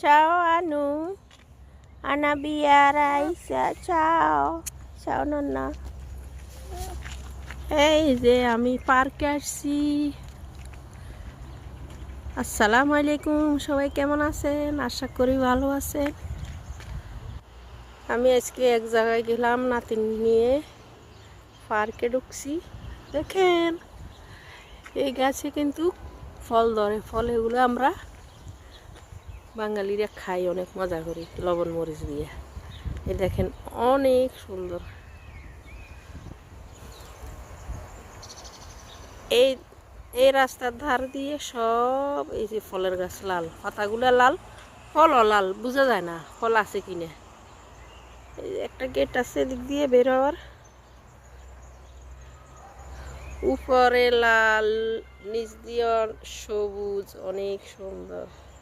Ciao Anu, Anabia Raisa, ciao, ciao Nonna। এই যে আমি পার্কে আসছি। আসসালামু আলাইকুম, সবাই কেমন আছেন? আশা করি ভালো আছেন। আমি আজকে এক জায়গায় গেলাম নাতিন নিয়ে, পার্কে ঢুকছি। দেখেন এই গাছে কিন্তু ফল ধরে, ফল এগুলো আমরা বাঙালিরা খাই অনেক মজা করি লবণ মরিচ দিয়ে। এই দেখেন অনেক সুন্দর। এই এই রাস্তার ধার দিয়ে সব এই যে ফলের গাছ, লাল পাতাগুলো লাল, ফলও লাল, বোঝা যায় না ফল আছে কিনা। এই যে একটা গেট আছে এদিক দিয়ে বের হওয়ার, উপরে লাল, নিচ দিয়ে সবুজ, অনেক সুন্দর।